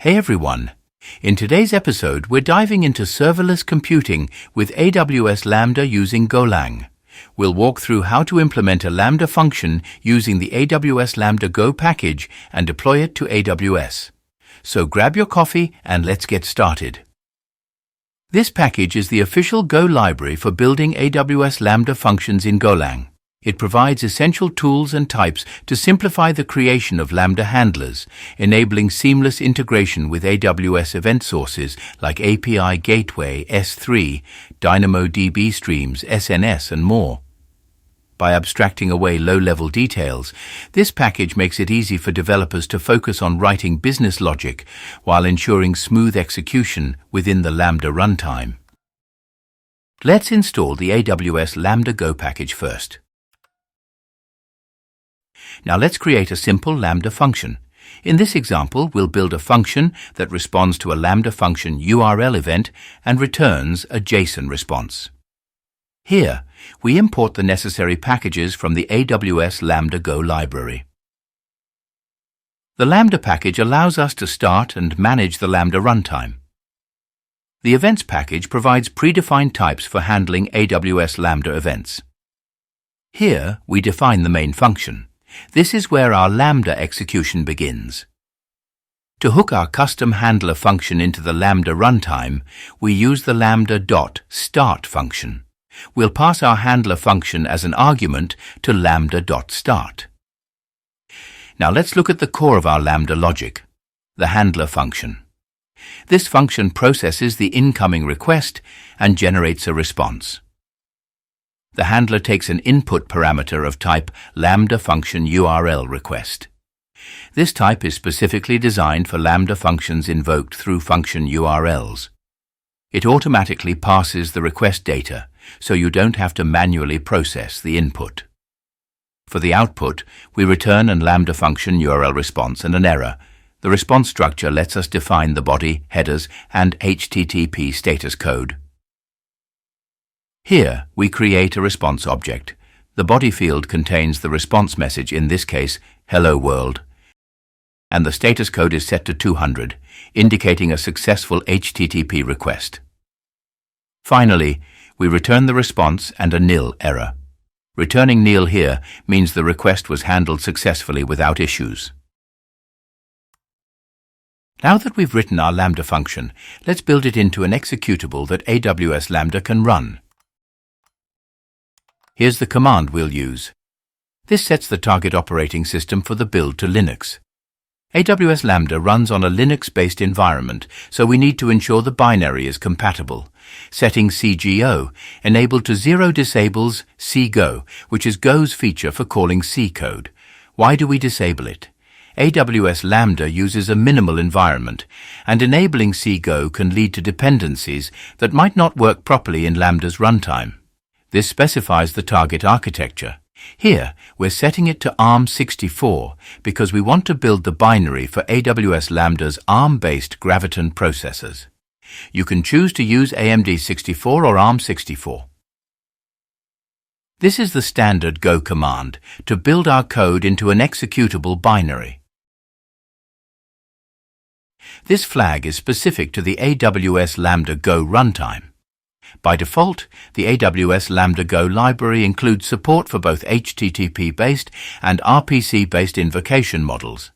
Hey everyone! In today's episode, we're diving into serverless computing with AWS Lambda using Golang. We'll walk through how to implement a Lambda function using the AWS Lambda Go package and deploy it to AWS. So grab your coffee and let's get started. This package is the official Go library for building AWS Lambda functions in Golang. It provides essential tools and types to simplify the creation of Lambda handlers, enabling seamless integration with AWS event sources like API Gateway, S3, DynamoDB Streams, SNS, and more. By abstracting away low-level details, this package makes it easy for developers to focus on writing business logic while ensuring smooth execution within the Lambda runtime. Let's install the AWS Lambda Go package first. Now let's create a simple Lambda function. In this example, we'll build a function that responds to a Lambda function URL event and returns a JSON response. Here, we import the necessary packages from the AWS Lambda Go library. The Lambda package allows us to start and manage the Lambda runtime. The events package provides predefined types for handling AWS Lambda events. Here, we define the main function. This is where our Lambda execution begins. To hook our custom handler function into the Lambda runtime, we use the lambda.start function. We'll pass our handler function as an argument to lambda.start. Now let's look at the core of our Lambda logic, the handler function. This function processes the incoming request and generates a response. The handler takes an input parameter of type Lambda function URL request. This type is specifically designed for Lambda functions invoked through function URLs. It automatically passes the request data, so you don't have to manually process the input. For the output, we return a Lambda function URL response and an error. The response structure lets us define the body, headers, and HTTP status code. Here, we create a response object. The body field contains the response message, in this case, Hello World, and the status code is set to 200, indicating a successful HTTP request. Finally, we return the response and a nil error. Returning nil here means the request was handled successfully without issues. Now that we've written our Lambda function, let's build it into an executable that AWS Lambda can run. Here's the command we'll use. This sets the target operating system for the build to Linux. AWS Lambda runs on a Linux-based environment, so we need to ensure the binary is compatible. Setting CGO enabled to 0 disables CGO, which is Go's feature for calling C code. Why do we disable it? AWS Lambda uses a minimal environment, and enabling CGO can lead to dependencies that might not work properly in Lambda's runtime. This specifies the target architecture. Here, we're setting it to ARM64 because we want to build the binary for AWS Lambda's ARM-based Graviton processors. You can choose to use AMD64 or ARM64. This is the standard Go command to build our code into an executable binary. This flag is specific to the AWS Lambda Go runtime. By default, the AWS Lambda Go library includes support for both HTTP-based and RPC-based invocation models.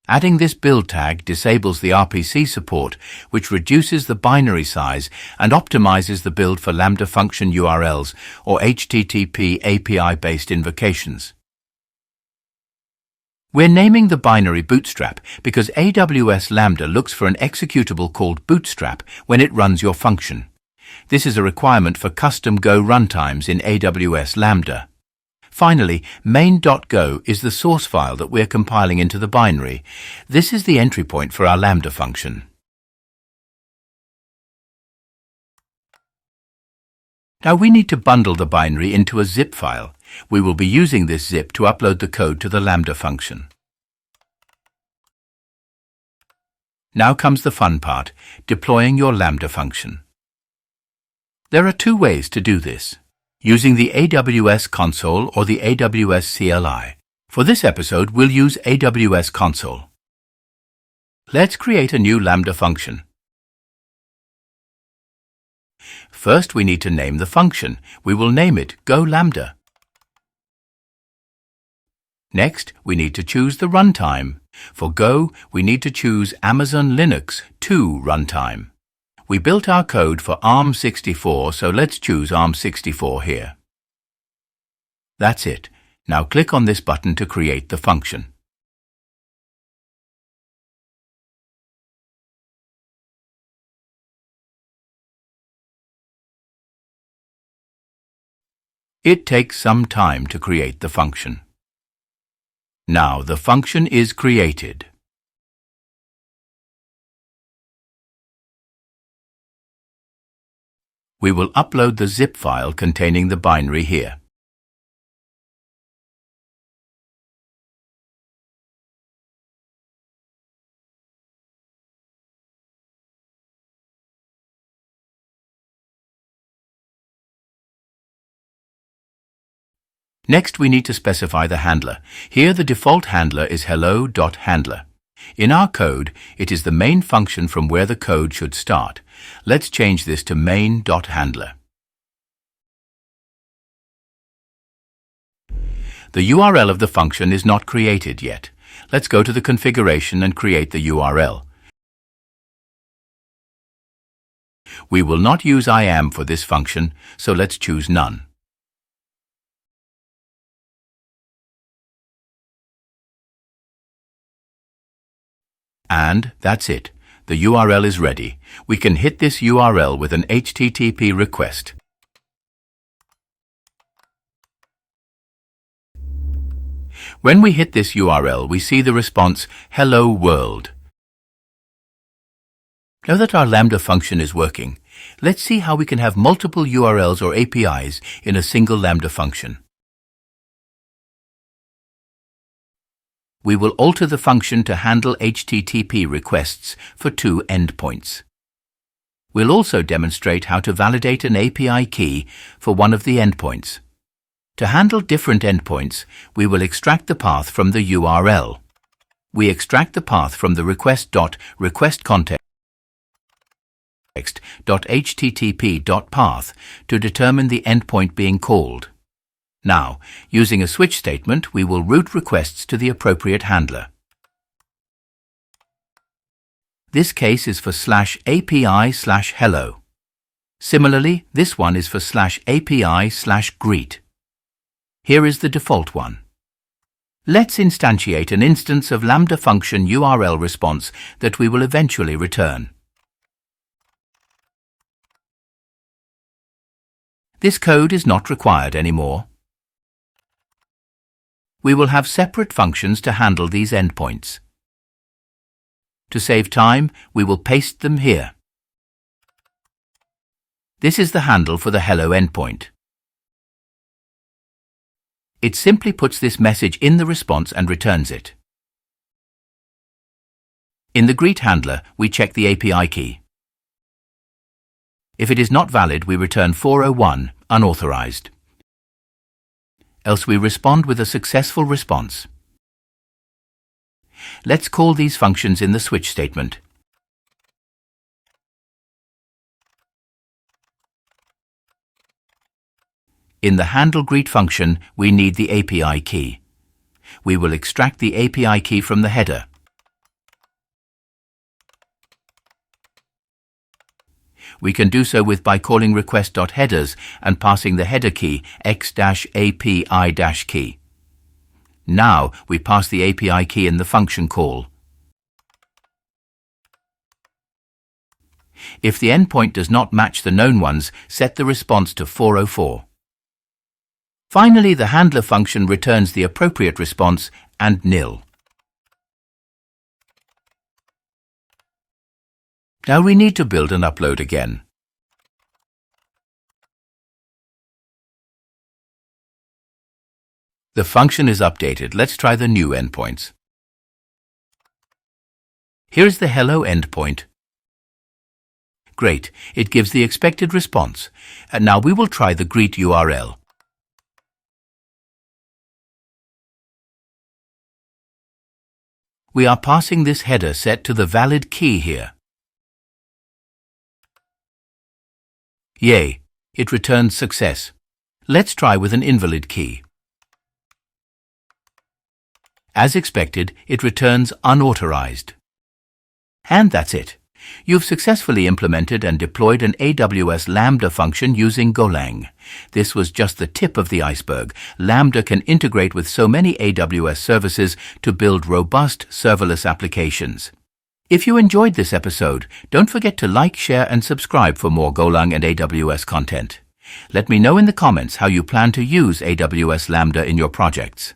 Adding this build tag disables the RPC support, which reduces the binary size and optimizes the build for Lambda function URLs or HTTP API-based invocations. We're naming the binary Bootstrap because AWS Lambda looks for an executable called Bootstrap when it runs your function. This is a requirement for custom Go runtimes in AWS Lambda. Finally, main.go is the source file that we're compiling into the binary. This is the entry point for our Lambda function. Now we need to bundle the binary into a zip file. We will be using this zip to upload the code to the Lambda function. Now comes the fun part, deploying your Lambda function. There are two ways to do this. using the AWS Console or the AWS CLI. For this episode, we'll use AWS Console. Let's create a new Lambda function. First, we need to name the function. We will name it Go Lambda. Next, we need to choose the runtime. For Go, we need to choose Amazon Linux 2 runtime. We built our code for ARM64, so let's choose ARM64 here. That's it. Now click on this button to create the function. It takes some time to create the function. Now the function is created. We will upload the zip file containing the binary here. Next, we need to specify the handler. Here, the default handler is hello.handler. In our code, it is the main function from where the code should start. Let's change this to main.handler. The URL of the function is not created yet. Let's go to the configuration and create the URL. We will not use IAM for this function, so let's choose none. And that's it. The URL is ready. We can hit this URL with an HTTP request. When we hit this URL, we see the response, Hello World. Now that our Lambda function is working, let's see how we can have multiple URLs or APIs in a single Lambda function. We will alter the function to handle HTTP requests for 2 endpoints. We'll also demonstrate how to validate an API key for one of the endpoints. To handle different endpoints, we will extract the path from the URL. We extract the path from the request.requestContext.http.path to determine the endpoint being called. Now, using a switch statement, we will route requests to the appropriate handler. This case is for /API/hello. Similarly, this one is for /API/greet. Here is the default one. Let's instantiate an instance of Lambda function URL response that we will eventually return. This code is not required anymore. We will have separate functions to handle these endpoints. To save time, we will paste them here. This is the handle for the hello endpoint. It simply puts this message in the response and returns it. In the greet handler, we check the API key. If it is not valid, we return 401, unauthorized. Else we respond with a successful response. Let's call these functions in the switch statement. In the handle greet function, we need the API key. We will extract the API key from the header. We can do so by calling request.headers and passing the header key x-API-key. Now we pass the API key in the function call. If the endpoint does not match the known ones, set the response to 404. Finally, the handler function returns the appropriate response and nil. Now we need to build and upload again. The function is updated. Let's try the new endpoints. Here is the hello endpoint. Great, it gives the expected response. And now we will try the greet URL. We are passing this header set to the valid key here. Yay, it returns success. Let's try with an invalid key. As expected, it returns unauthorized. And that's it. You've successfully implemented and deployed an AWS Lambda function using Golang. This was just the tip of the iceberg. Lambda can integrate with so many AWS services to build robust serverless applications. If you enjoyed this episode, don't forget to like, share, and subscribe for more Golang and AWS content. Let me know in the comments how you plan to use AWS Lambda in your projects.